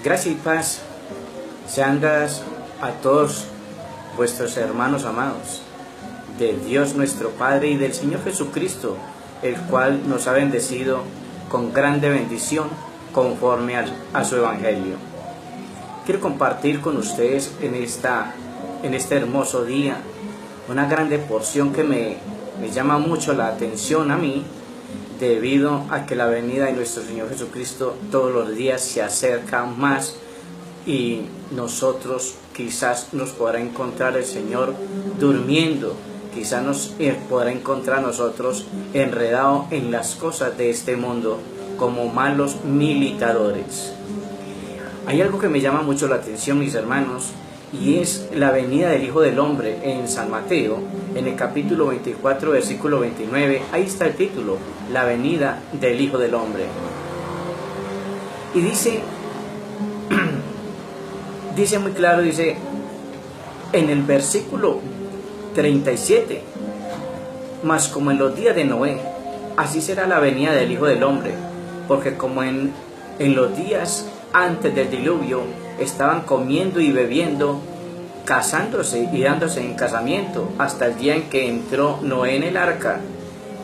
Gracia y paz sean dadas a todos vuestros hermanos amados, de Dios nuestro Padre y del Señor Jesucristo, el cual nos ha bendecido con grande bendición conforme a su Evangelio. Quiero compartir con ustedes en este hermoso día una grande porción que me llama mucho la atención a mí, debido a que la venida de nuestro Señor Jesucristo todos los días se acerca más y nosotros quizás nos podrá encontrar el Señor durmiendo, quizás nos podrá encontrar nosotros enredados en las cosas de este mundo como malos militadores. Hay algo que me llama mucho la atención, mis hermanos, y es la venida del Hijo del Hombre en San Mateo, en el capítulo 24, versículo 29. Ahí está el título, la venida del Hijo del Hombre. Y dice muy claro, dice en el versículo 37, mas como en los días de Noé, así será la venida del Hijo del Hombre, porque como en los días antes del diluvio estaban comiendo y bebiendo, casándose y dándose en casamiento, hasta el día en que entró Noé en el arca,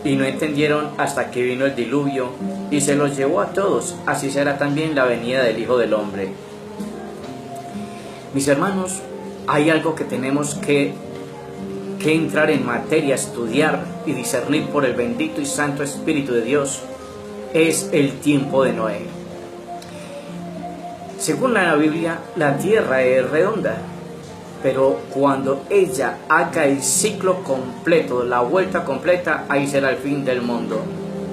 y no entendieron hasta que vino el diluvio y se los llevó a todos, así será también la venida del Hijo del Hombre. Mis hermanos, hay algo que tenemos que entrar en materia, estudiar y discernir por el bendito y santo Espíritu de Dios. Es el tiempo de Noé. Según la Biblia, la tierra es redonda, pero cuando ella haga el ciclo completo, la vuelta completa, ahí será el fin del mundo.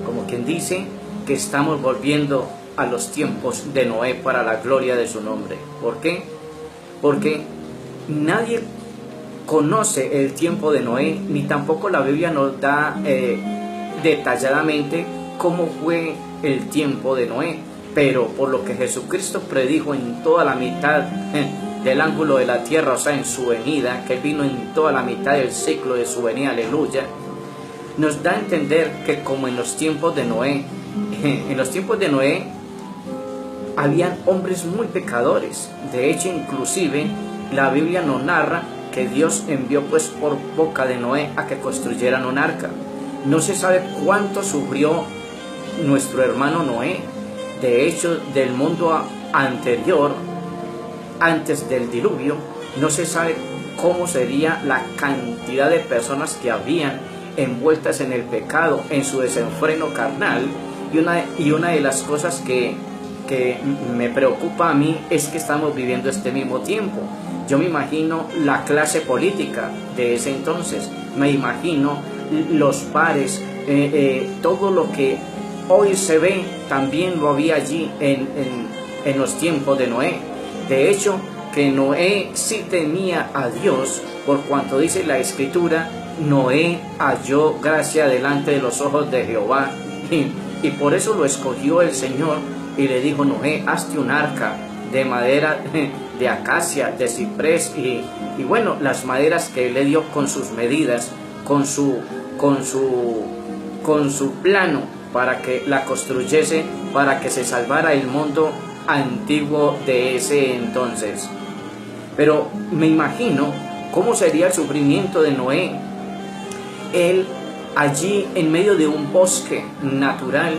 Como quien dice que estamos volviendo a los tiempos de Noé para la gloria de su nombre. ¿Por qué? Porque nadie conoce el tiempo de Noé, ni tampoco la Biblia nos da detalladamente cómo fue el tiempo de Noé. Pero por lo que Jesucristo predijo en toda la mitad del ángulo de la tierra, o sea, en su venida, que Él vino en toda la mitad del ciclo de su venida, aleluya, nos da a entender que como en los tiempos de Noé, habían hombres muy pecadores. De hecho, inclusive, la Biblia nos narra que Dios envió pues por boca de Noé a que construyeran un arca. No se sabe cuánto sufrió nuestro hermano Noé. De hecho, del mundo anterior, antes del diluvio, no se sabe cómo sería la cantidad de personas que habían envueltas en el pecado, en su desenfreno carnal. Y una de las cosas que me preocupa a mí es que estamos viviendo este mismo tiempo. Yo me imagino la clase política de ese entonces, me imagino los bares, todo lo que hoy se ve, también lo había allí en los tiempos de Noé. De hecho, que Noé sí temía a Dios, por cuanto dice la Escritura, Noé halló gracia delante de los ojos de Jehová, y por eso lo escogió el Señor, y le dijo: Noé, hazte un arca de madera de acacia, de ciprés, y bueno, las maderas que él le dio con sus medidas, con su plano, para que la construyese, para que se salvara el mundo antiguo de ese entonces. Pero me imagino cómo sería el sufrimiento de Noé. Él allí en medio de un bosque natural,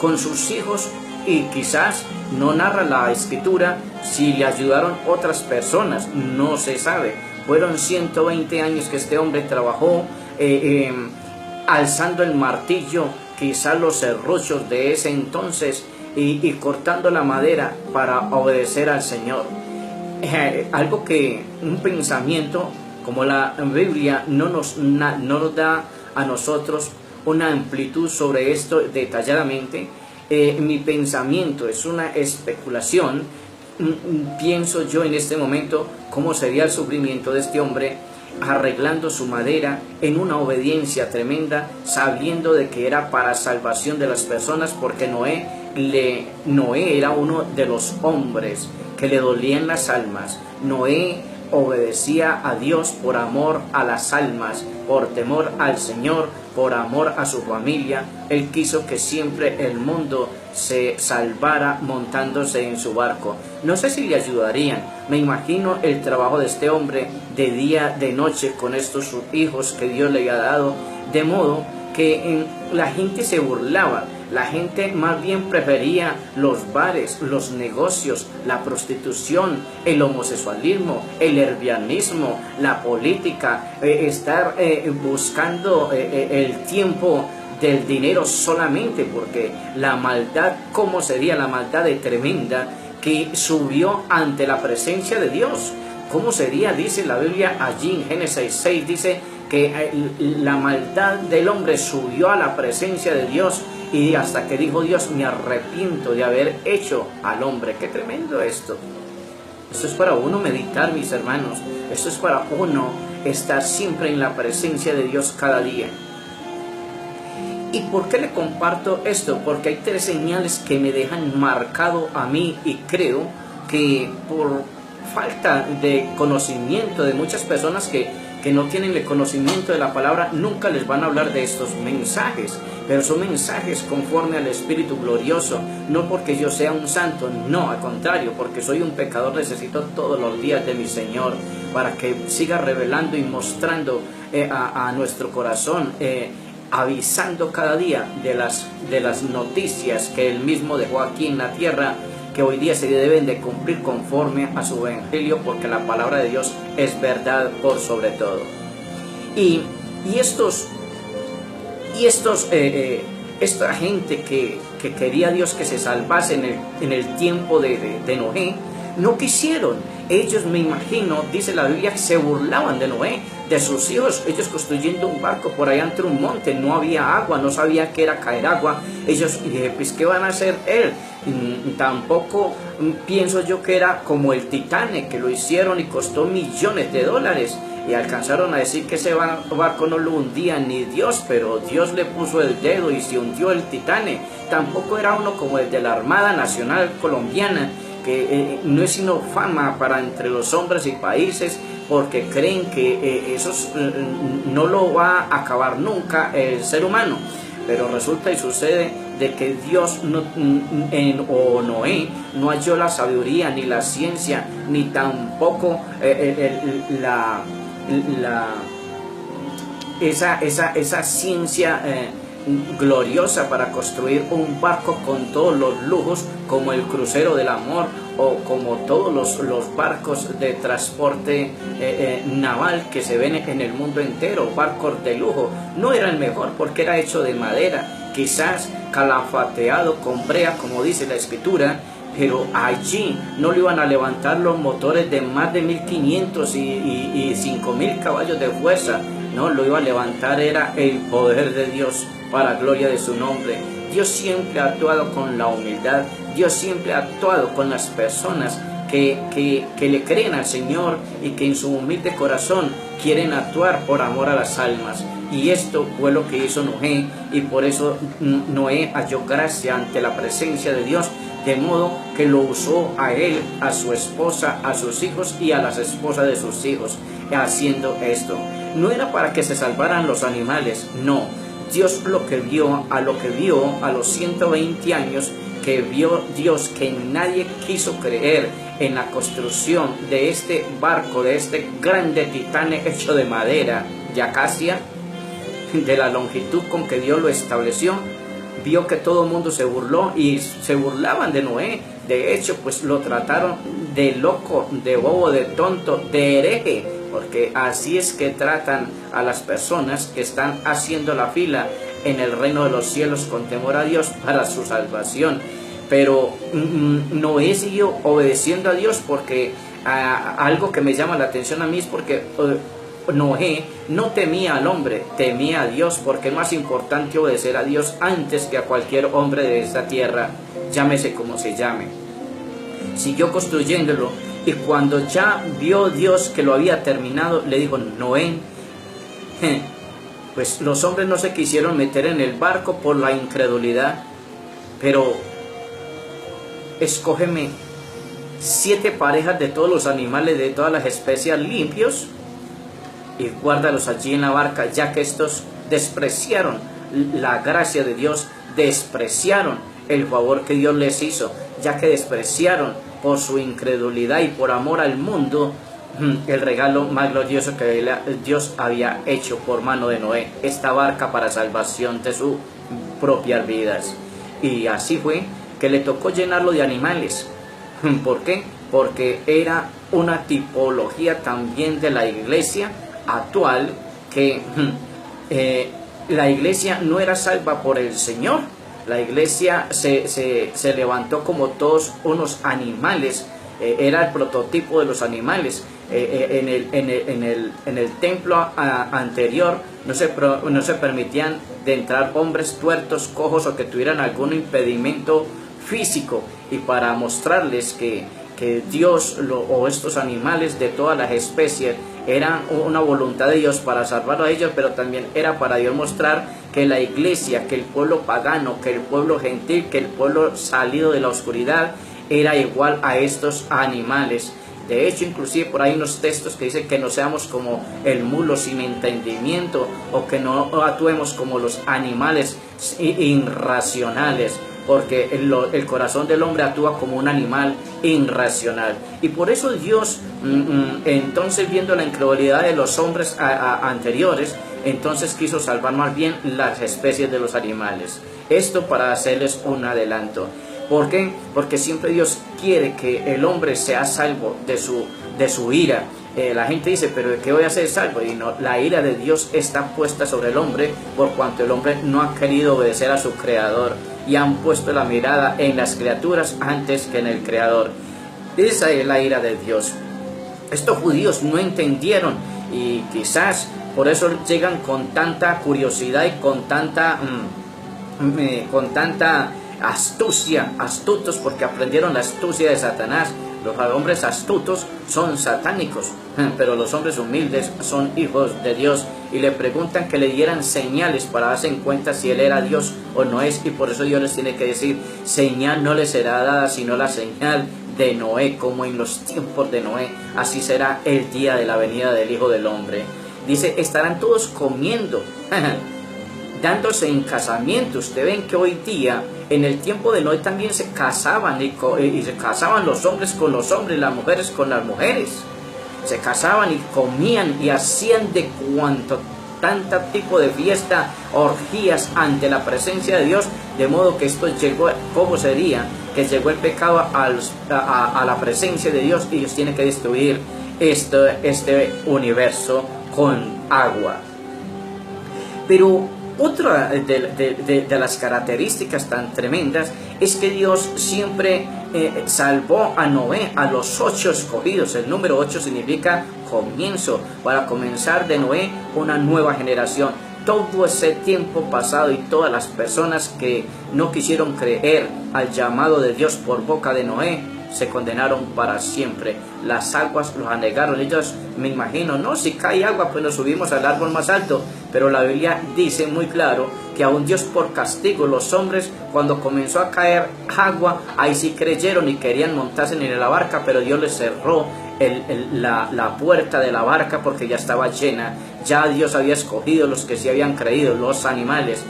con sus hijos, y quizás no narra la Escritura si le ayudaron otras personas, no se sabe. Fueron 120 años que este hombre trabajó alzando el martillo, quizás los serruchos de ese entonces, y cortando la madera para obedecer al Señor. Un pensamiento como la Biblia no nos da a nosotros una amplitud sobre esto detalladamente. Mi pensamiento es una especulación. Pienso yo en este momento cómo sería el sufrimiento de este hombre arreglando su madera en una obediencia tremenda, sabiendo de que era para salvación de las personas, porque Noé era uno de los hombres que le dolían las almas. Noé obedecía a Dios por amor a las almas, por temor al Señor, por amor a su familia. Él quiso que siempre el mundo se salvara montándose en su barco. No sé si le ayudarían. Me imagino el trabajo de este hombre de día, de noche, con estos sus hijos que Dios le había dado, de modo que la gente se burlaba. La gente más bien prefería los bares, los negocios, la prostitución, el homosexualismo, el lesbianismo, la política, estar buscando el tiempo del dinero solamente, porque la maldad, ¿cómo sería la maldad de tremenda que subió ante la presencia de Dios? ¿Cómo sería? Dice la Biblia allí en Génesis 6, dice que la maldad del hombre subió a la presencia de Dios, y hasta que dijo Dios, me arrepiento de haber hecho al hombre. ¡Qué tremendo esto! Esto es para uno meditar, mis hermanos. Esto es para uno estar siempre en la presencia de Dios cada día. ¿Y por qué le comparto esto? Porque hay tres señales que me dejan marcado a mí, y creo que por falta de conocimiento de muchas personas que no tienen el conocimiento de la palabra, nunca les van a hablar de estos mensajes, pero son mensajes conforme al Espíritu glorioso, no porque yo sea un santo, no, al contrario, porque soy un pecador, necesito todos los días de mi Señor para que siga revelando y mostrando a nuestro corazón, avisando cada día de las noticias que Él mismo dejó aquí en la tierra, que hoy día se deben de cumplir conforme a su evangelio, porque la palabra de Dios es verdad por sobre todo. Y esta gente que quería Dios que se salvase en el tiempo de Noé, no quisieron. Ellos, me imagino, dice la Biblia, se burlaban de Noé, de sus hijos, ellos construyendo un barco por allá entre un monte, no había agua, no sabía qué era caer agua. Ellos, pues, ¿qué van a hacer él? Tampoco pienso yo que era como el Titanic, que lo hicieron y costó millones de dólares, y alcanzaron a decir que ese barco no lo hundía ni Dios, pero Dios le puso el dedo y se hundió el Titanic. Tampoco era uno como el de la Armada Nacional Colombiana, que no es sino fama para entre los hombres y países, porque creen que eso no lo va a acabar nunca el ser humano. Pero resulta y sucede de que Dios o Noé no halló la sabiduría, ni la ciencia, ni tampoco esa ciencia gloriosa para construir un barco con todos los lujos, como el crucero del amor, o como todos los barcos de transporte naval que se ven en el mundo entero, barcos de lujo. No era el mejor porque era hecho de madera, quizás calafateado con brea, como dice la Escritura, pero allí no le iban a levantar los motores de más de 1500 y 5000 caballos de fuerza. No, lo iba a levantar era el poder de Dios, para gloria de su nombre. Dios siempre ha actuado con la humildad. Dios siempre ha actuado con las personas que le creen al Señor y que en su humilde corazón quieren actuar por amor a las almas. Y esto fue lo que hizo Noé, y por eso Noé halló gracia ante la presencia de Dios, de modo que lo usó a él, a su esposa, a sus hijos y a las esposas de sus hijos, haciendo esto. No era para que se salvaran los animales, no. Dios lo que vio a los 120 años, que vio Dios que nadie quiso creer en la construcción de este barco, de este grande Titanic hecho de madera, de acacia, de la longitud con que Dios lo estableció. Vio que todo el mundo se burló y se burlaban de Noé. De hecho, pues lo trataron de loco, de bobo, de tonto, de hereje, porque así es que tratan a las personas que están haciendo la fila en el reino de los cielos con temor a Dios para su salvación. Pero Noé siguió obedeciendo a Dios, porque algo que me llama la atención a mí es porque Noé no temía al hombre, temía a Dios, porque es más importante obedecer a Dios antes que a cualquier hombre de esta tierra, llámese como se llame. Siguió construyéndolo, y cuando ya vio Dios que lo había terminado, le dijo: Noé, pues los hombres no se quisieron meter en el barco por la incredulidad, pero escógeme 7 parejas de todos los animales, de todas las especies limpios, y guárdalos allí en la barca, ya que estos despreciaron la gracia de Dios, despreciaron el favor que Dios les hizo, ya que despreciaron por su incredulidad y por amor al mundo el regalo más glorioso que Dios había hecho por mano de Noé, esta barca para salvación de sus propias vidas. Y así fue que le tocó llenarlo de animales. ¿Por qué? Porque era una tipología también de la iglesia actual, que la iglesia no era salva por el Señor. La iglesia se levantó como todos unos animales, era el prototipo de los animales. En el templo anterior no se permitían de entrar hombres tuertos, cojos o que tuvieran algún impedimento físico, y para mostrarles que Dios o estos animales de todas las especies eran una voluntad de Dios para salvar a ellos, pero también era para Dios mostrar que la iglesia, que el pueblo pagano, que el pueblo gentil, que el pueblo salido de la oscuridad era igual a estos animales. De hecho, inclusive por ahí unos textos que dicen que no seamos como el mulo sin entendimiento, o que no actuemos como los animales irracionales, porque el corazón del hombre actúa como un animal irracional. Y por eso Dios, entonces, viendo la incredulidad de los hombres anteriores, entonces quiso salvar más bien las especies de los animales. Esto para hacerles un adelanto. ¿Por qué? Porque siempre Dios quiere que el hombre sea salvo de su ira. La gente dice, pero ¿de qué voy a ser salvo? Y no, la ira de Dios está puesta sobre el hombre, por cuanto el hombre no ha querido obedecer a su Creador, y han puesto la mirada en las criaturas antes que en el Creador. Esa es la ira de Dios. Estos judíos no entendieron, y quizás por eso llegan con tanta curiosidad y con tanta astutos, porque aprendieron la astucia de Satanás. Los hombres astutos son satánicos, pero los hombres humildes son hijos de Dios, y le preguntan que le dieran señales para darse en cuenta si él era Dios o no es, y por eso Dios les tiene que decir: señal no les será dada sino la señal de Noé, como en los tiempos de Noé, así será el día de la venida del Hijo del Hombre. Dice, estarán todos comiendo, dándose en casamiento. Ustedes ven que hoy día, en el tiempo de Noé también se casaban, y se casaban los hombres con los hombres, las mujeres con las mujeres. Se casaban y comían y hacían de tanto tipo de fiesta, orgías ante la presencia de Dios, de modo que esto llegó. ¿Cómo sería? Que llegó el pecado a la presencia de Dios, y Dios tiene que destruir este universo con agua. Pero otra de las características tan tremendas es que Dios siempre salvó a Noé, a los 8 escogidos. El número 8 significa comienzo, para comenzar de Noé una nueva generación. Todo ese tiempo pasado y todas las personas que no quisieron creer al llamado de Dios por boca de Noé, se condenaron para siempre. Las aguas los anegaron. Ellos, me imagino, no, si cae agua pues nos subimos al árbol más alto, pero la Biblia dice muy claro que aún Dios, por castigo, los hombres, cuando comenzó a caer agua, ahí sí creyeron y querían montarse en la barca, pero Dios les cerró la puerta de la barca porque ya estaba llena. Ya Dios había escogido los que sí habían creído, los animales.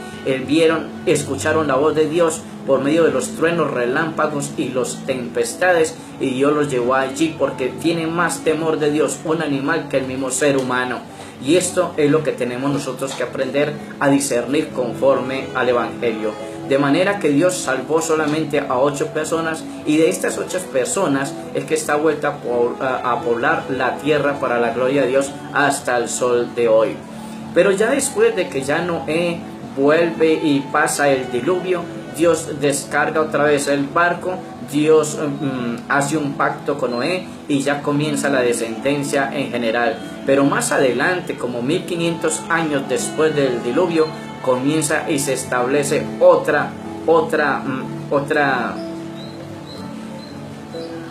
Escucharon la voz de Dios por medio de los truenos, relámpagos y las tempestades, y Dios los llevó allí, porque tiene más temor de Dios un animal que el mismo ser humano. Y esto es lo que tenemos nosotros que aprender a discernir conforme al Evangelio. De manera que Dios salvó solamente a 8 personas, y de estas 8 personas es que está vuelta a poblar la tierra para la gloria de Dios hasta el sol de hoy. Pero ya después de que ya Noé vuelve y pasa el diluvio, Dios descarga otra vez el barco, Dios hace un pacto con Noé, y ya comienza la descendencia en general. Pero más adelante, como 1500 años después del diluvio, comienza y se establece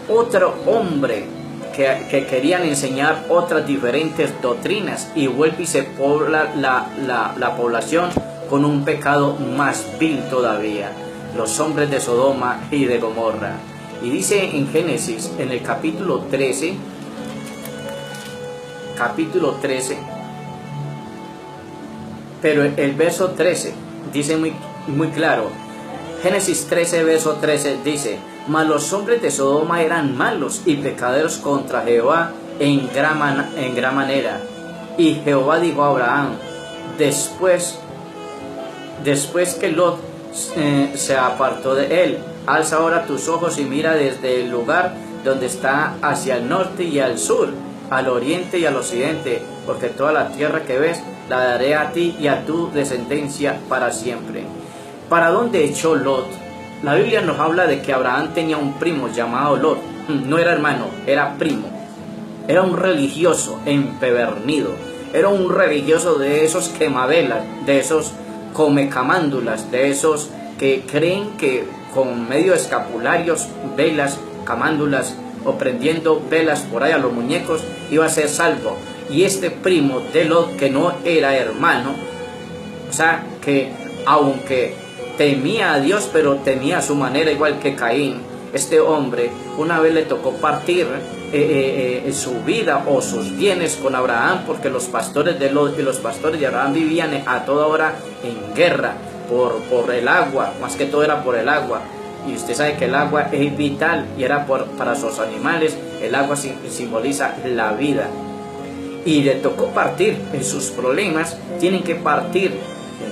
otro hombre que querían enseñar otras diferentes doctrinas, y vuelve y se pobla la población con un pecado más vil todavía: los hombres de Sodoma y de Gomorra. Y dice en Génesis, en el capítulo 13, pero el verso 13 dice muy claro: Génesis 13, verso 13 dice: mas los hombres de Sodoma eran malos y pecadores contra Jehová en gran manera. Y Jehová dijo a Abraham, después que Lot se apartó de él: alza ahora tus ojos y mira desde el lugar donde está hacia el norte y al sur, al oriente y al occidente, porque toda la tierra que ves la daré a ti y a tu descendencia para siempre. ¿Para dónde echó Lot? La Biblia nos habla de que Abraham tenía un primo llamado Lot. No era hermano, era primo. Era un religioso empedernido. Era un religioso de esos quemavelas, de esos comecamándulas, de esos que creen que con medio de escapularios, velas, camándulas o prendiendo velas por ahí a los muñecos iba a ser salvo. Y este primo de Lot, que no era hermano, o sea, que aunque temía a Dios, pero temía a su manera, igual que Caín, este hombre una vez le tocó partir su vida o sus bienes con Abraham, porque los pastores de Lot y los pastores de Abraham vivían a toda hora en guerra por el agua, más que todo era por el agua. Y usted sabe que el agua es vital y era para sus animales. El agua simboliza la vida. Y le tocó partir en sus problemas, tienen que partir.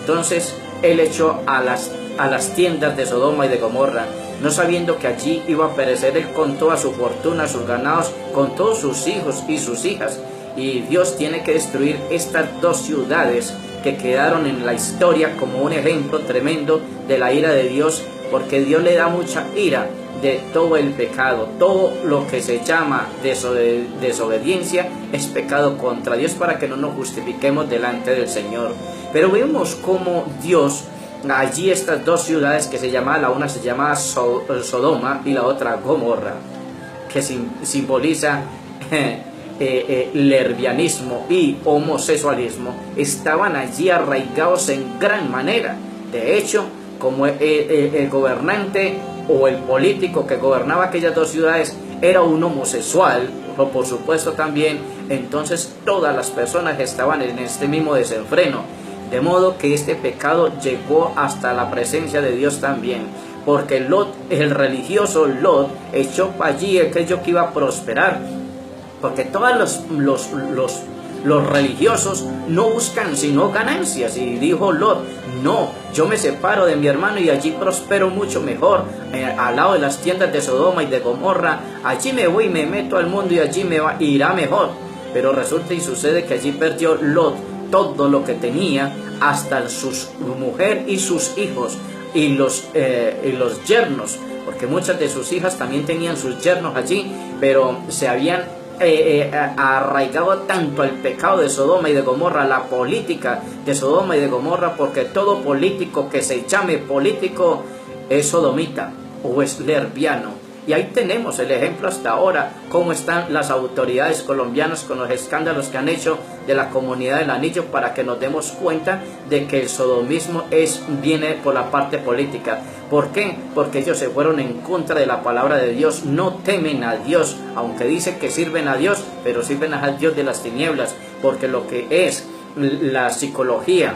Entonces él echó a las tiendas de Sodoma y de Gomorra, no sabiendo que allí iba a perecer él con toda su fortuna, sus ganados, con todos sus hijos y sus hijas. Y Dios tiene que destruir estas dos ciudades que quedaron en la historia como un ejemplo tremendo de la ira de Dios, porque Dios le da mucha ira de todo el pecado. Todo lo que se llama desobediencia es pecado contra Dios, para que no nos justifiquemos delante del Señor. Pero vemos cómo Dios, allí estas dos ciudades que se llama, la una se llama Sodoma y la otra Gomorra, que simboliza lesbianismo y homosexualismo, estaban allí arraigados en gran manera. De hecho, como el gobernante o el político que gobernaba aquellas dos ciudades era un homosexual, o por supuesto también, entonces todas las personas estaban en este mismo desenfreno, de modo que este pecado llegó hasta la presencia de Dios también, porque Lot, el religioso Lot, echó para allí aquello que iba a prosperar, porque todos los religiosos no buscan sino ganancias. Y dijo Lot: no, yo me separo de mi hermano y allí prospero mucho mejor, al lado de las tiendas de Sodoma y de Gomorra. Allí me voy y me meto al mundo y allí irá mejor. Pero resulta y sucede que allí perdió Lot todo lo que tenía, hasta su mujer y sus hijos y los yernos, porque muchas de sus hijas también tenían sus yernos allí, pero se habían arraigado tanto al pecado de Sodoma y de Gomorra, la política de Sodoma y de Gomorra, porque todo político que se llame político es sodomita o es lesbiano. Y ahí tenemos el ejemplo hasta ahora, cómo están las autoridades colombianas con los escándalos que han hecho de la comunidad del Anillo, para que nos demos cuenta de que el sodomismo viene por la parte política. ¿Por qué? Porque ellos se fueron en contra de la palabra de Dios, no temen a Dios, aunque dicen que sirven a Dios, pero sirven al Dios de las tinieblas, porque lo que es la psicología,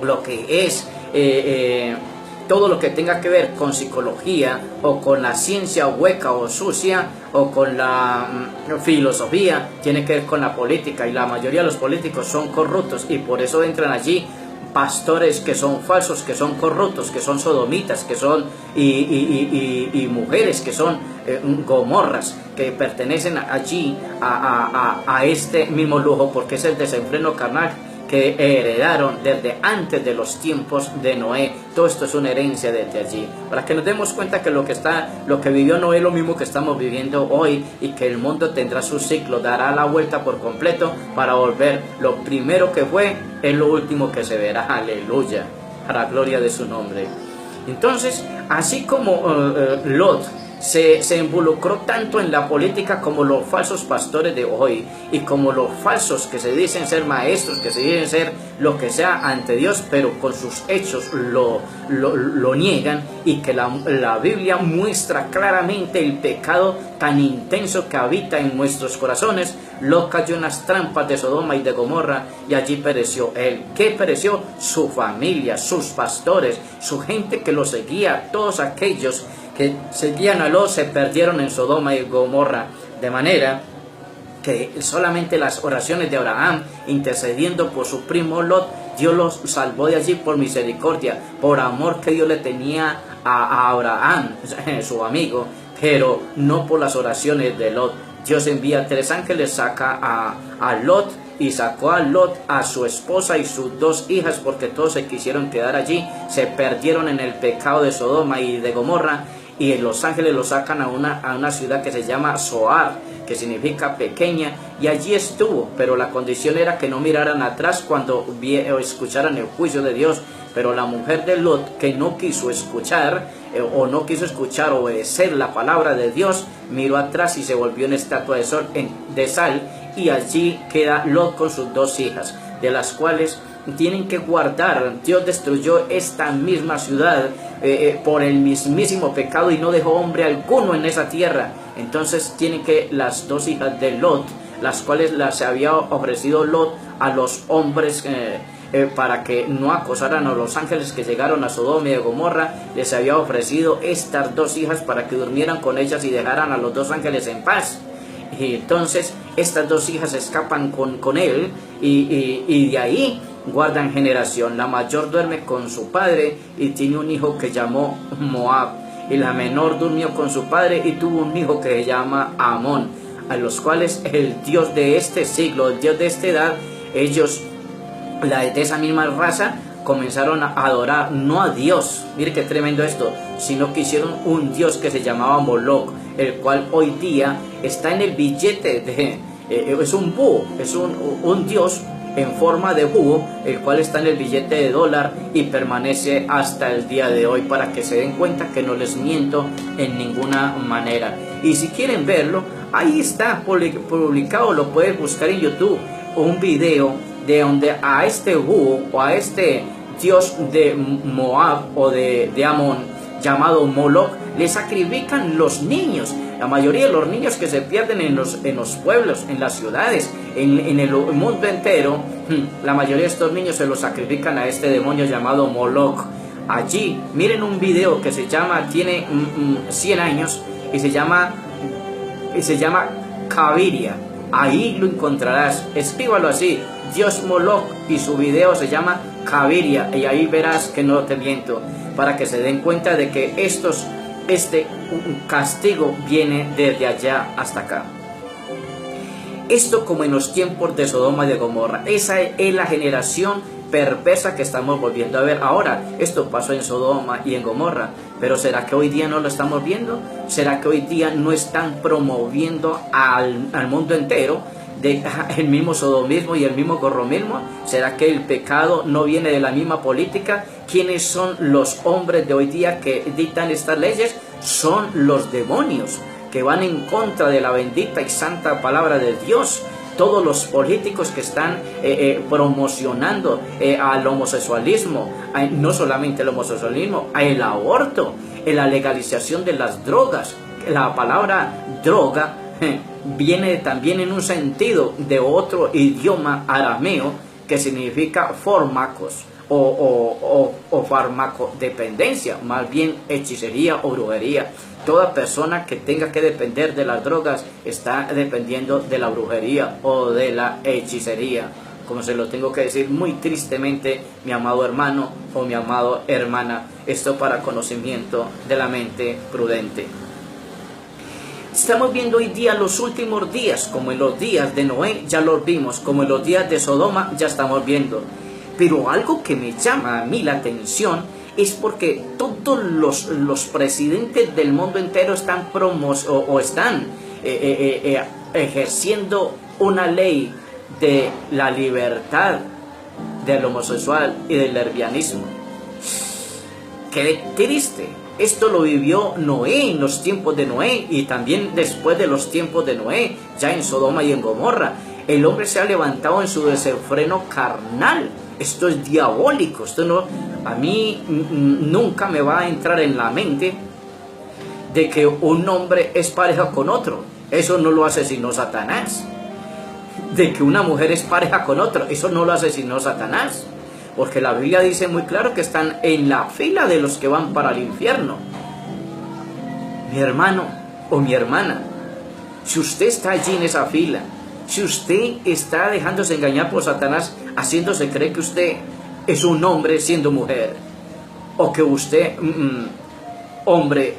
lo que es todo lo que tenga que ver con psicología o con la ciencia hueca o sucia o con la filosofía, tiene que ver con la política, y la mayoría de los políticos son corruptos, y por eso entran allí pastores que son falsos, que son corruptos, que son sodomitas, que son y mujeres que son gomorras, que pertenecen allí a este mismo lujo, porque es el desenfreno carnal que heredaron desde antes de los tiempos de Noé. Todo esto es una herencia desde allí, para que nos demos cuenta que lo que vivió Noé es lo mismo que estamos viviendo hoy, y que el mundo tendrá su ciclo, dará la vuelta por completo para volver. Lo primero que fue es lo último que se verá. Aleluya, para la gloria de su nombre. Entonces, así como Lot se involucró tanto en la política como los falsos pastores de hoy y como los falsos que se dicen ser maestros, que se dicen ser lo que sea ante Dios, pero con sus hechos lo niegan, y que la Biblia muestra claramente el pecado tan intenso que habita en nuestros corazones. Lot cayó en las trampas de Sodoma y de Gomorra, y allí pereció él. ¿Qué pereció? Su familia, sus pastores, su gente que lo seguía. Todos aquellos que seguían a Lot se perdieron en Sodoma y Gomorra, de manera que solamente las oraciones de Abraham intercediendo por su primo Lot, Dios los salvó de allí por misericordia, por amor que Dios le tenía a Abraham, su amigo, pero no por las oraciones de Lot. Dios envía 3 ángeles, saca a Lot, y sacó a Lot, a su esposa y sus 2 hijas, porque todos se quisieron quedar allí, se perdieron en el pecado de Sodoma y de Gomorra, y los ángeles lo sacan a una ciudad que se llama Zoar, que significa pequeña, y allí estuvo, pero la condición era que no miraran atrás cuando escucharan el juicio de Dios. Pero la mujer de Lot, que no quiso escuchar o no quiso escuchar o obedecer la palabra de Dios, miró atrás y se volvió una estatua de sal, y allí queda Lot con sus 2 hijas, de las cuales tienen que guardar. Dios destruyó esta misma ciudad por el mismísimo pecado, y no dejó hombre alguno en esa tierra. Entonces tienen que las 2 hijas de Lot, las cuales las había ofrecido Lot a los hombres para que no acosaran a los ángeles que llegaron a Sodoma y Gomorra, les había ofrecido estas 2 hijas para que durmieran con ellas y dejaran a los 2 ángeles en paz. Y entonces estas 2 hijas escapan con él, y de ahí guardan generación. La mayor duerme con su padre y tiene un hijo que llamó Moab, y la menor durmió con su padre y tuvo un hijo que se llama Amón, a los cuales el Dios de este siglo, el Dios de esta edad, ellos, de esa misma raza, comenzaron a adorar no a Dios, mire qué tremendo esto, sino que hicieron un Dios que se llamaba Moloch, el cual hoy día está en el billete es un búho, es un Dios en forma de búho, el cual está en el billete de dólar y permanece hasta el día de hoy, para que se den cuenta que no les miento en ninguna manera. Y si quieren verlo, ahí está publicado, lo puedes buscar en YouTube, un video de donde a este búho o a este dios de Moab o de Amón llamado Moloch le sacrifican los niños. La mayoría de los niños que se pierden en los pueblos, en las ciudades, en el mundo entero, la mayoría de estos niños se los sacrifican a este demonio llamado Moloch. Allí, miren un video que tiene 100 años y se llama Cabiria. Ahí lo encontrarás, escríbalo así, Dios Moloch, y su video se llama Cabiria, y ahí verás que no te miento, para que se den cuenta de que este castigo viene desde allá hasta acá. Esto como en los tiempos de Sodoma y de Gomorra. Esa es la generación perversa que estamos volviendo a ver ahora. Esto pasó en Sodoma y en Gomorra, pero ¿será que hoy día no lo estamos viendo? ¿Será que hoy día no están promoviendo al mundo entero el mismo sodomismo y el mismo gorromismo? ¿Será que el pecado no viene de la misma política? ¿Quiénes son los hombres de hoy día que dictan estas leyes? Son los demonios que van en contra de la bendita y santa palabra de Dios. Todos los políticos que están promocionando al homosexualismo, no solamente el homosexualismo, el aborto, la legalización de las drogas. La palabra droga viene también en un sentido de otro idioma arameo que significa fármacos o farmacodependencia, más bien hechicería o brujería. Toda persona que tenga que depender de las drogas está dependiendo de la brujería o de la hechicería, como se lo tengo que decir muy tristemente, mi amado hermano o mi amado hermana. Esto para conocimiento de la mente prudente. Estamos viendo hoy día los últimos días, como en los días de Noé ya los vimos, como en los días de Sodoma ya estamos viendo. Pero algo que me llama a mí la atención es porque todos los presidentes del mundo entero están ejerciendo una ley de la libertad del homosexual y del lesbianismo. Qué triste Esto lo vivió Noé en los tiempos de Noé y también después de los tiempos de Noé, ya en Sodoma y en Gomorra. El hombre se ha levantado en su desenfreno carnal. Esto es diabólico. Esto no, a mí nunca me va a entrar en la mente de que un hombre es pareja con otro. Eso no lo hace sino Satanás. De que una mujer es pareja con otro. Eso no lo hace sino Satanás. Porque la Biblia dice muy claro que están en la fila de los que van para el infierno. Mi hermano o mi hermana, si usted está allí en esa fila, si usted está dejándose engañar por Satanás, haciéndose creer que usted es un hombre siendo mujer, o que usted, hombre,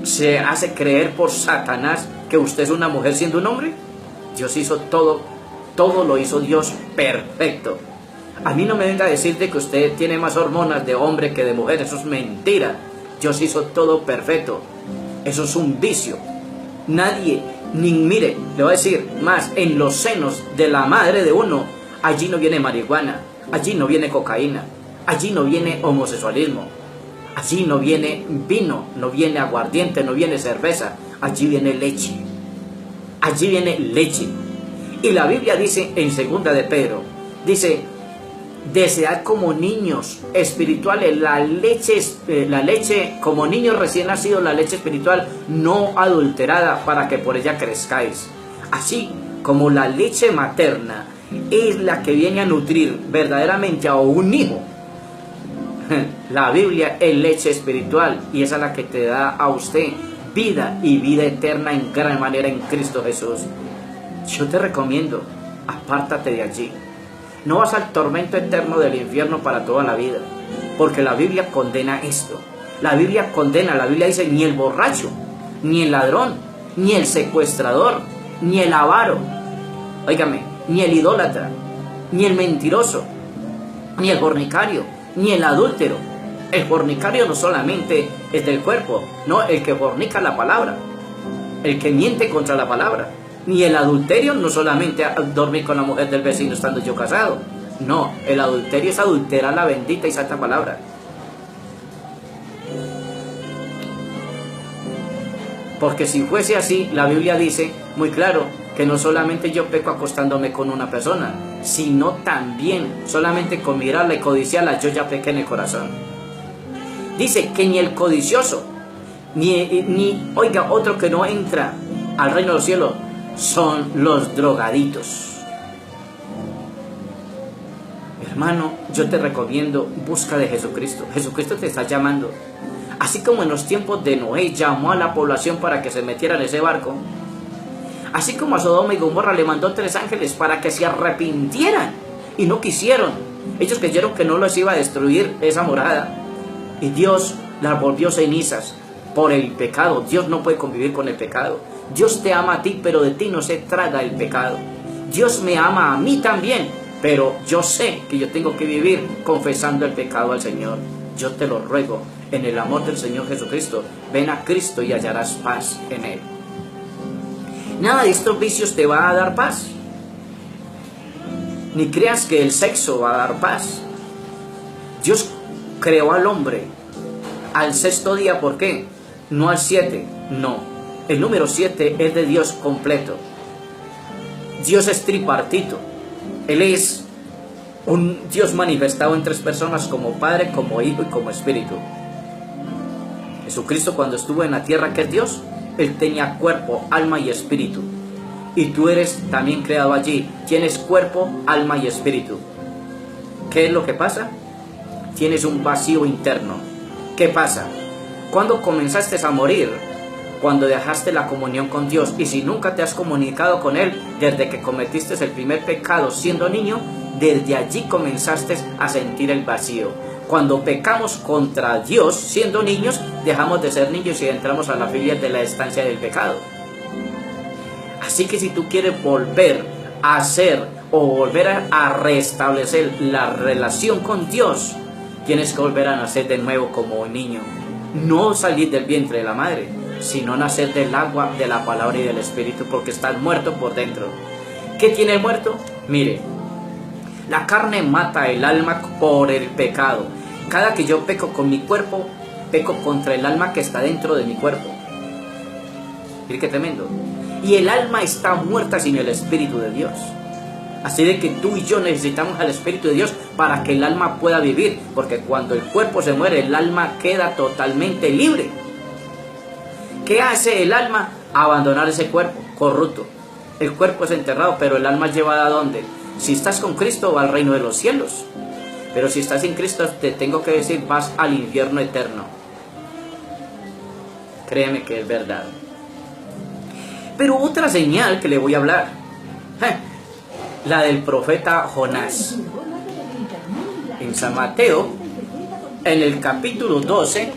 se hace creer por Satanás que usted es una mujer siendo un hombre, Dios hizo todo lo hizo Dios perfecto. A mí no me venga a decir de que usted tiene más hormonas de hombre que de mujer, eso es mentira. Dios hizo todo perfecto. Eso es un vicio. Nadie, mire, le voy a decir más, en los senos de la madre de uno, allí no viene marihuana, allí no viene cocaína, allí no viene homosexualismo, allí no viene vino, no viene aguardiente, no viene cerveza, allí viene leche. Allí viene leche. Y la Biblia dice en 2 de Pedro, dice, desead como niños espirituales la leche como niños recién nacidos, la leche espiritual no adulterada, para que por ella crezcáis. Así como la leche materna es la que viene a nutrir verdaderamente a un hijo, la Biblia es leche espiritual y esa es la que te da a usted vida y vida eterna en gran manera en Cristo Jesús. Yo te recomiendo, apártate de allí. No vas al tormento eterno del infierno para toda la vida, porque la Biblia condena esto. La Biblia condena, la Biblia dice, ni el borracho, ni el ladrón, ni el secuestrador, ni el avaro, óigame, ni el idólatra, ni el mentiroso, ni el fornicario, ni el adúltero. El fornicario no solamente es del cuerpo, no, el que fornica la palabra, el que miente contra la palabra. Ni el adulterio no solamente dormir con la mujer del vecino estando yo casado. No, el adulterio es adulterar la bendita y santa palabra. Porque si fuese así, la Biblia dice muy claro que no solamente yo peco acostándome con una persona, sino también solamente con mirarla y codiciarla, yo ya pequé en el corazón. Dice que ni el codicioso, oiga, otro que no entra al reino de los cielos, son los drogaditos. Hermano, yo te recomiendo, busca de Jesucristo. Jesucristo te está llamando. Así como en los tiempos de Noé llamó a la población para que se metieran en ese barco, así como a Sodoma y Gomorra le mandó 3 ángeles para que se arrepintieran y no quisieron. Ellos creyeron que no los iba a destruir esa morada y Dios las volvió cenizas por el pecado. Dios no puede convivir con el pecado. Dios te ama a ti, pero de ti no se traga el pecado. Dios me ama a mí también, pero yo sé que yo tengo que vivir confesando el pecado al Señor. Yo te lo ruego, en el amor del Señor Jesucristo, ven a Cristo y hallarás paz en Él. Nada de estos vicios te va a dar paz. Ni creas que el sexo va a dar paz. Dios creó al hombre al 6º día, ¿por qué? No al 7, no. El número 7 es de Dios completo. Dios es tripartito. Él es un Dios manifestado en 3 personas, como Padre, como Hijo y como Espíritu. Jesucristo, cuando estuvo en la tierra, que es Dios, Él tenía cuerpo, alma y espíritu. Y tú eres también creado allí. Tienes cuerpo, alma y espíritu. ¿Qué es lo que pasa? Tienes un vacío interno. ¿Qué pasa? Cuando comenzaste a morir, cuando dejaste la comunión con Dios, y si nunca te has comunicado con Él desde que cometiste el primer pecado siendo niño, desde allí comenzaste a sentir el vacío. Cuando pecamos contra Dios siendo niños, dejamos de ser niños y entramos a la filia de la estancia del pecado. Así que si tú quieres volver a hacer o volver a restablecer la relación con Dios, tienes que volver a nacer de nuevo como un niño. No salir del vientre de la madre, sino nacer del agua, de la palabra y del Espíritu, porque estás muerto por dentro. ¿Qué tiene el muerto? Mire, la carne mata el alma por el pecado. Cada que yo peco con mi cuerpo, peco contra el alma que está dentro de mi cuerpo. Mire qué tremendo. Y el alma está muerta sin el Espíritu de Dios. Así de que tú y yo necesitamos al Espíritu de Dios para que el alma pueda vivir, porque cuando el cuerpo se muere, el alma queda totalmente libre. ¿Qué hace el alma? Abandonar ese cuerpo corrupto. El cuerpo es enterrado, pero el alma es llevada ¿a dónde? Si estás con Cristo, va al reino de los cielos. Pero si estás sin Cristo, te tengo que decir, vas al infierno eterno. Créeme que es verdad. Pero otra señal que le voy a hablar, la del profeta Jonás. En San Mateo, en el capítulo 12,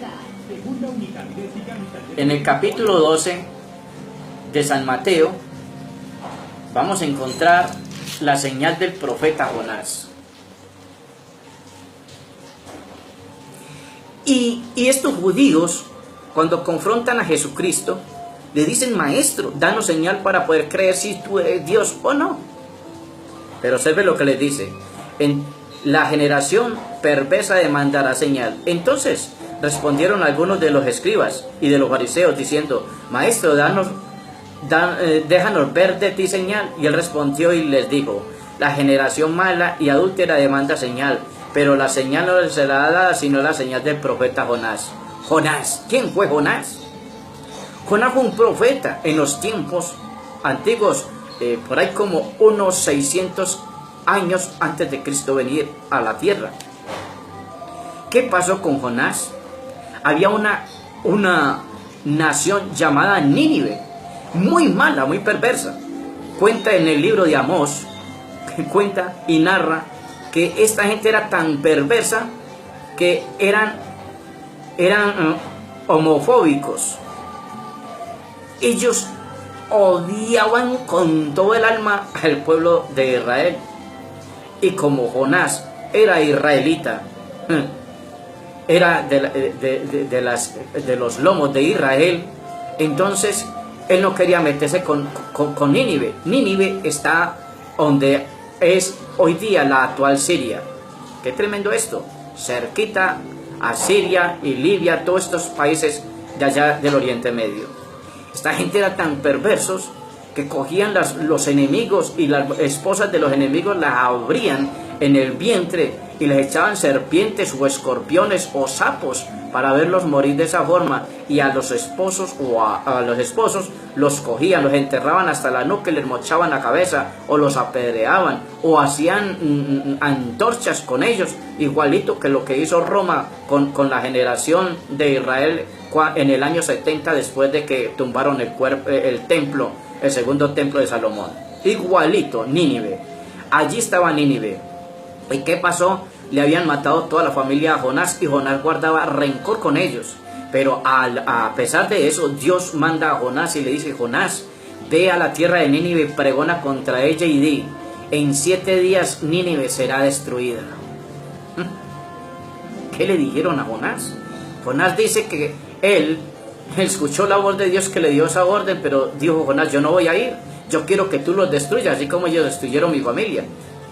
de San Mateo, vamos a encontrar la señal del profeta Jonás. Y estos judíos, cuando confrontan a Jesucristo, le dicen: Maestro, danos señal para poder creer si tú eres Dios o no. Pero observe lo que les dice: en la generación perversa demandará señal. Entonces respondieron algunos de los escribas y de los fariseos diciendo: Maestro, déjanos ver de ti señal. Y él respondió y les dijo: la generación mala y adúltera demanda señal, pero la señal no será dada sino la señal del profeta Jonás. Jonás, ¿quién fue Jonás? Jonás fue un profeta en los tiempos antiguos, por ahí como unos 600 años antes de Cristo venir a la tierra. ¿Qué pasó con Jonás? Había una nación llamada Nínive, muy mala, muy perversa. Cuenta en el libro de Amós, cuenta y narra que esta gente era tan perversa que eran homofóbicos. Ellos odiaban con todo el alma al pueblo de Israel. Y como Jonás era israelita, era de los lomos de Israel, entonces él no quería meterse con Nínive. Nínive está donde es hoy día la actual Siria. Qué tremendo esto, cerquita a Siria y Libia, todos estos países de allá del Oriente Medio. Esta gente era tan perversos que cogían los enemigos y las esposas de los enemigos, las abrían en el vientre y les echaban serpientes o escorpiones o sapos para verlos morir de esa forma, y a los esposos los cogían, los enterraban hasta la nuca y les mochaban la cabeza, o los apedreaban, o hacían antorchas con ellos, igualito que lo que hizo Roma con la generación de Israel en el año 70 después de que tumbaron el templo, el segundo templo de Salomón. Igualito, Nínive. Allí estaba Nínive. ¿Y qué pasó? Le habían matado toda la familia a Jonás, y Jonás guardaba rencor con ellos. Pero a pesar de eso, Dios manda a Jonás y le dice: Jonás, ve a la tierra de Nínive, pregona contra ella y di: en 7 días Nínive será destruida. ¿Qué le dijeron a Jonás? Jonás dice que él escuchó la voz de Dios que le dio esa orden, pero dijo Jonás: yo no voy a ir, yo quiero que tú los destruyas, así como ellos destruyeron mi familia.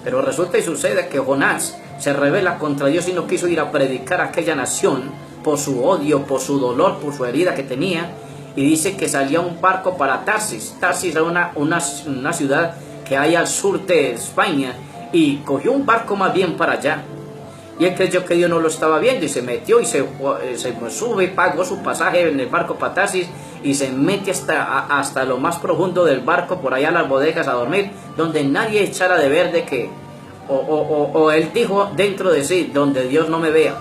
Pero resulta y sucede que Jonás se rebela contra Dios y no quiso ir a predicar a aquella nación por su odio, por su dolor, por su herida que tenía. Y dice que salía un barco para Tarsis. Tarsis era una ciudad que hay al sur de España, y cogió un barco más bien para allá. Y él creyó que Dios no lo estaba viendo y se metió y se sube, pagó su pasaje en el barco para Tarsis y se mete hasta lo más profundo del barco, por allá a las bodegas a dormir, donde nadie echara de ver de que, o él dijo dentro de sí, donde Dios no me vea.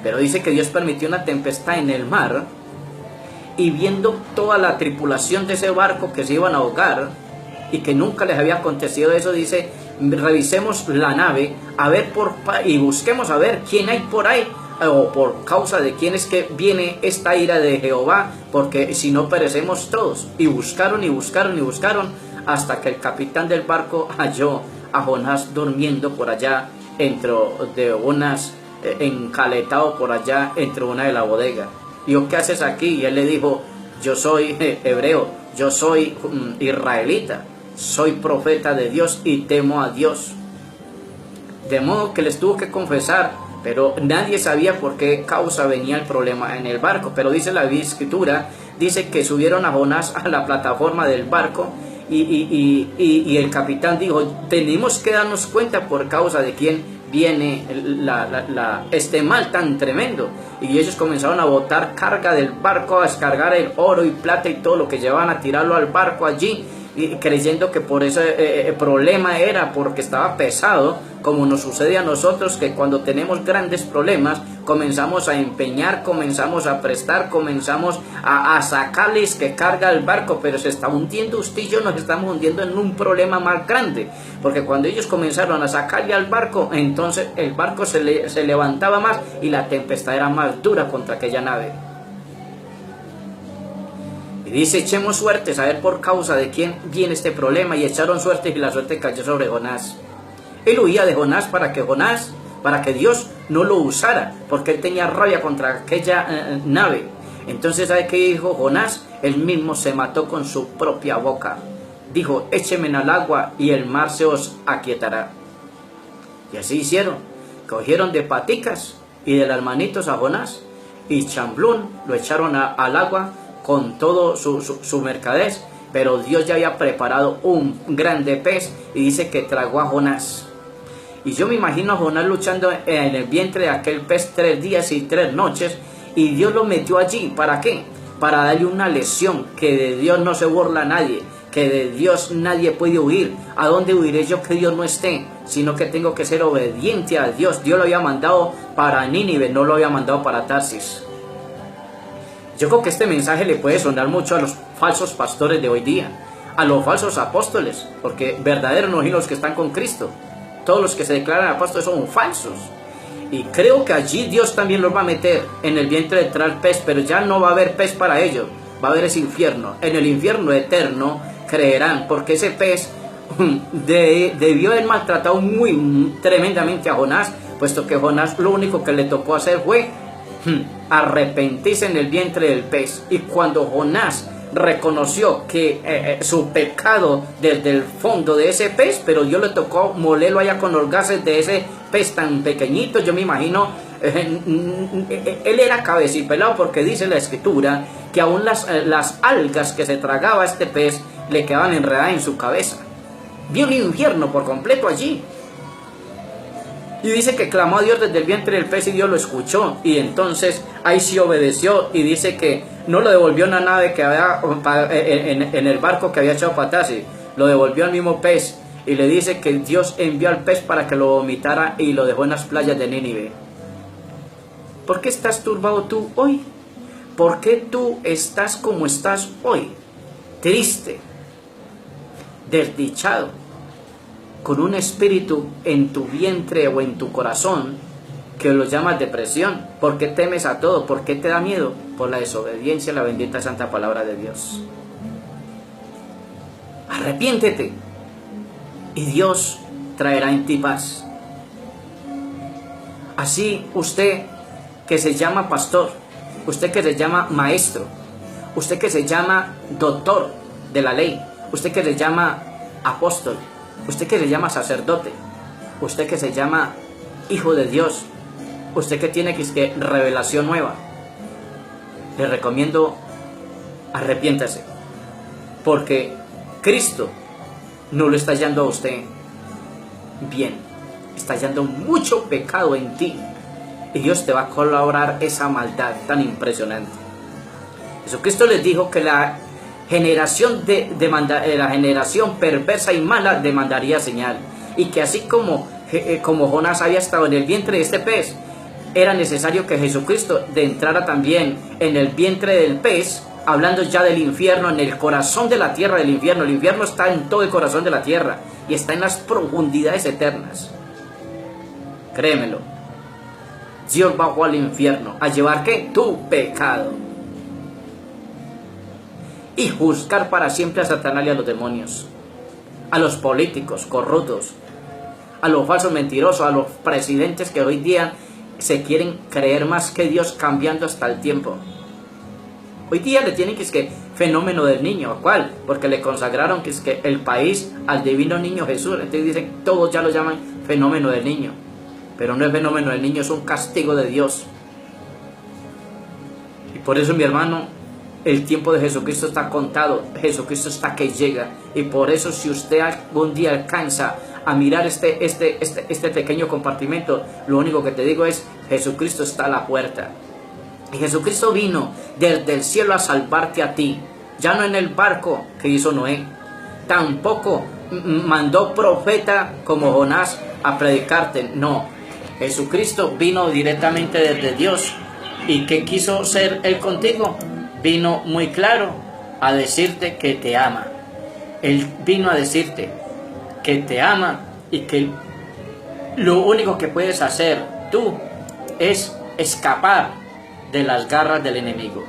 Pero dice que Dios permitió una tempestad en el mar, y viendo toda la tripulación de ese barco que se iban a ahogar y que nunca les había acontecido eso, dice: revisemos la nave a ver y busquemos a ver quién hay por ahí, o por causa de quién es que viene esta ira de Jehová, porque si no perecemos todos. Y buscaron y buscaron y buscaron hasta que el capitán del barco halló a Jonás durmiendo por allá encaletado por allá entre una de la bodega. Y yo: ¿qué haces aquí? Y él le dijo: yo soy hebreo, yo soy israelita, soy profeta de Dios y temo a Dios. De modo que les tuvo que confesar pero nadie sabía por qué causa venía el problema en el barco. Pero dice la escritura, dice que subieron a Jonás a la plataforma del barco y el capitán dijo, tenemos que darnos cuenta por causa de quién viene este mal tan tremendo. Y ellos comenzaron a botar carga del barco, a descargar el oro y plata y todo lo que llevaban, a tirarlo al barco allí, y creyendo que por ese problema era porque estaba pesado, como nos sucede a nosotros, que cuando tenemos grandes problemas comenzamos a empeñar, comenzamos a prestar, comenzamos a sacarles que carga el barco, pero se está hundiendo usted y yo, nos estamos hundiendo en un problema más grande, porque cuando ellos comenzaron a sacarle al barco, entonces el barco se levantaba más y la tempestad era más dura contra aquella nave. Y dice, echemos suerte, saber por causa de quién viene este problema. Y echaron suerte y la suerte cayó sobre Jonás. Él huía de Jonás para que Dios no lo usara, porque él tenía rabia contra aquella nave. Entonces, ¿sabe qué dijo Jonás? Él mismo se mató con su propia boca. Dijo, échenme al agua y el mar se os aquietará. Y así hicieron. Cogieron de paticas y de las manitos a Jonás y chamblún lo echaron al agua con todo su mercader, pero Dios ya había preparado un grande pez y dice que tragó a Jonás. Y yo me imagino a Jonás luchando en el vientre de aquel pez 3 días y 3 noches, y Dios lo metió allí. ¿Para qué? Para darle una lección, que de Dios no se burla nadie, que de Dios nadie puede huir. ¿A dónde huiré yo que Dios no esté? Sino que tengo que ser obediente a Dios. Dios lo había mandado para Nínive, no lo había mandado para Tarsis. Yo creo que este mensaje le puede sonar mucho a los falsos pastores de hoy día, a los falsos apóstoles, porque verdaderos no son los que están con Cristo. Todos los que se declaran apóstoles son falsos. Y creo que allí Dios también los va a meter en el vientre de traer pez, pero ya no va a haber pez para ellos, va a haber ese infierno. En el infierno eterno creerán, porque ese pez debió haber maltratado muy tremendamente a Jonás, puesto que Jonás lo único que le tocó hacer fue arrepentirse en el vientre del pez. Y cuando Jonás reconoció que su pecado desde el fondo de ese pez, pero Dios le tocó molerlo allá con los gases de ese pez tan pequeñito, yo me imagino, él era cabecipelado, porque dice la escritura que aún las algas que se tragaba este pez le quedaban enredadas en su cabeza. Vio el infierno por completo allí. Y dice que clamó a Dios desde el vientre del pez y Dios lo escuchó. Y entonces ahí sí obedeció. Y dice que no lo devolvió en la nave que había en el barco que había echado patas. Lo devolvió al mismo pez. Y le dice que Dios envió al pez para que lo vomitara y lo dejó en las playas de Nínive. ¿Por qué estás turbado tú hoy? ¿Por qué tú estás como estás hoy? Triste, desdichado, con un espíritu en tu vientre o en tu corazón que lo llamas depresión. ¿Por qué temes a todo? ¿Por qué te da miedo? Por la desobediencia a la bendita santa palabra de Dios. Arrepiéntete y Dios traerá en ti paz. Así usted que se llama pastor, usted que se llama maestro, usted que se llama doctor de la ley, usted que se llama apóstol, usted que se llama sacerdote, usted que se llama hijo de Dios, usted que tiene que revelación nueva, le recomiendo arrepiéntase, porque Cristo no lo está hallando a usted bien, está hallando mucho pecado en ti, y Dios te va a colaborar esa maldad tan impresionante. Jesucristo les dijo que la generación la generación perversa y mala demandaría señal, y que así como Jonás había estado en el vientre de este pez, era necesario que Jesucristo entrara también en el vientre del pez, hablando ya del infierno, en el corazón de la tierra del infierno. El infierno está en todo el corazón de la tierra y está en las profundidades eternas. Créemelo, Dios bajó al infierno a llevar ¿qué? Tu pecado, y juzgar para siempre a Satanás y a los demonios, a los políticos corruptos, a los falsos mentirosos, a los presidentes que hoy día se quieren creer más que Dios, cambiando hasta el tiempo. Hoy día le tienen que es que fenómeno del niño. ¿Cuál? Porque le consagraron que es que el país al divino niño Jesús. Entonces dicen, todos ya lo llaman fenómeno del niño. pero no es fenómeno del niño, es un castigo de Dios. Y por eso, mi hermano, el tiempo de Jesucristo está contado, Jesucristo está que llega. Y por eso, si usted algún día alcanza a mirar este pequeño compartimento, lo único que te digo es, Jesucristo está a la puerta. Y Jesucristo vino desde el cielo a salvarte a ti, ya no en el barco que hizo Noé. Tampoco mandó profeta como Jonás a predicarte, no. Jesucristo vino directamente desde Dios. ¿Y qué quiso ser Él contigo? Vino muy claro a decirte que te ama. Él vino a decirte que te ama y que lo único que puedes hacer tú es escapar de las garras del enemigo.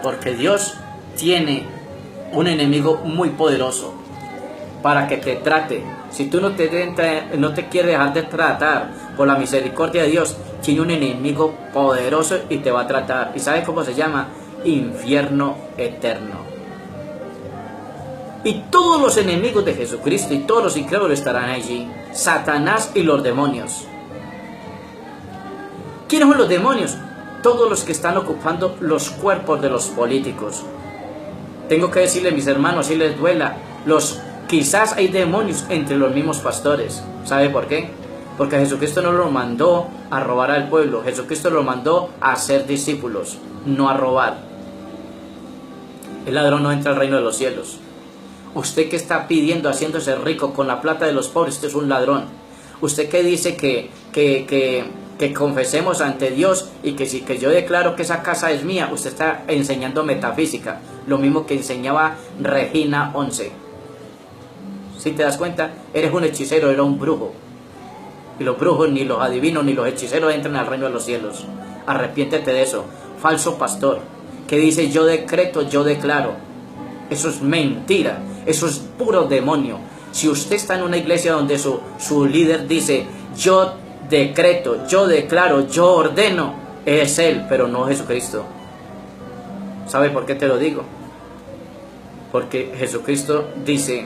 Porque Dios tiene un enemigo muy poderoso para que te trate. Si tú no te quieres dejar de tratar por la misericordia de Dios, tiene un enemigo poderoso y te va a tratar. ¿Y sabes cómo se llama? Infierno eterno. Y todos los enemigos de Jesucristo y todos los incrédulos estarán allí. Satanás y los demonios. ¿Quiénes son los demonios? Todos los que están ocupando los cuerpos de los políticos. Tengo que decirle, mis hermanos, si les duela, quizás hay demonios entre los mismos pastores. ¿Sabe por qué? Porque Jesucristo no lo mandó a robar al pueblo. Jesucristo lo mandó a hacer discípulos, no a robar. El ladrón no entra al reino de los cielos. Usted que está pidiendo, haciéndose rico con la plata de los pobres, usted es un ladrón. Usted que dice que confesemos ante Dios y que yo declaro que esa casa es mía, usted está enseñando metafísica, lo mismo que enseñaba Regina 11. Si te das cuenta, eres un hechicero, eres un brujo. Y los brujos, ni los adivinos, ni los hechiceros entran al reino de los cielos. Arrepiéntete de eso. Falso pastor, que dice yo decreto, yo declaro. Eso es mentira, eso es puro demonio. Si usted está en una iglesia donde su líder dice yo decreto, yo declaro, yo ordeno, es él, pero no Jesucristo. ¿Sabe por qué te lo digo? Porque Jesucristo dice,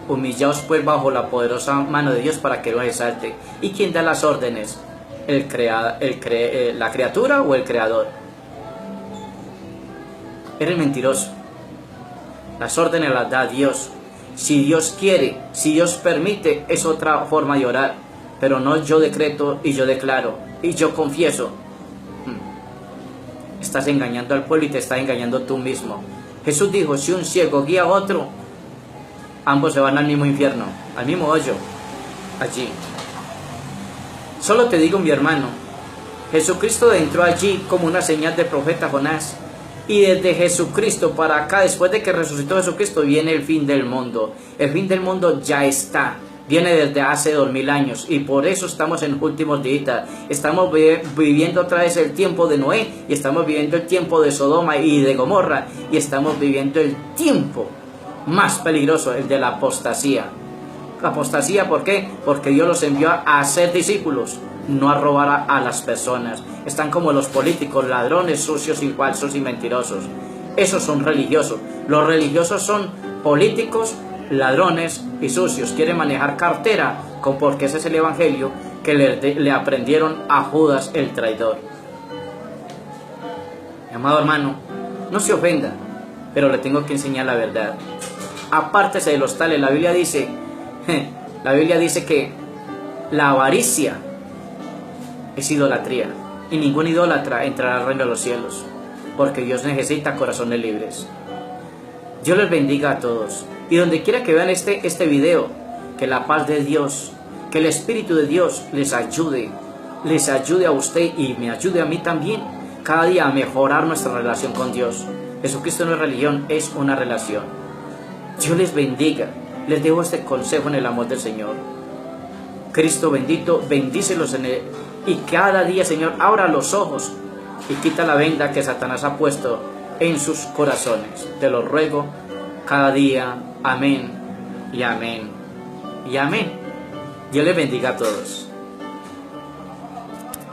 humillaos pues bajo la poderosa mano de Dios para que lo exalte. ¿Y quién da las órdenes? ¿La criatura o el creador? Eres mentiroso. Las órdenes las da Dios. Si Dios quiere, si Dios permite, es otra forma de orar. Pero no yo decreto y yo declaro y yo confieso. Estás engañando al pueblo y te estás engañando tú mismo. Jesús dijo, si un ciego guía a otro, ambos se van al mismo infierno, al mismo hoyo, allí. Solo te digo, mi hermano, Jesucristo entró allí como una señal del profeta Jonás. Y desde Jesucristo para acá, después de que resucitó Jesucristo, viene el fin del mundo. El fin del mundo ya está. Viene desde hace 2000 años. Y por eso estamos en los últimos días. Estamos viviendo otra vez el tiempo de Noé. Y estamos viviendo el tiempo de Sodoma y de Gomorra. Y estamos viviendo el tiempo más peligroso, el de la apostasía. La apostasía, ¿por qué? Porque Dios los envió a hacer discípulos, no a robar a las personas. Están como los políticos, ladrones, sucios y falsos y mentirosos. Esos son religiosos. Los religiosos son políticos, ladrones y sucios. Quieren manejar cartera, porque ese es el evangelio que le aprendieron a Judas el traidor. Mi amado hermano, no se ofenda, pero le tengo que enseñar la verdad. Apártese de los tales. La Biblia dice que la avaricia es idolatría, y ningún idólatra entrará al reino de los cielos, porque Dios necesita corazones libres. Dios les bendiga a todos, y donde quiera que vean este video, que la paz de Dios, que el Espíritu de Dios les ayude a usted y me ayude a mí también, cada día a mejorar nuestra relación con Dios. Jesucristo no es religión, es una relación. Dios les bendiga. Les dejo este consejo en el amor del Señor. Cristo bendito, bendícelos y cada día, Señor, abra los ojos y quita la venda que Satanás ha puesto en sus corazones. Te lo ruego cada día. Amén y amén y amén. Dios les bendiga a todos.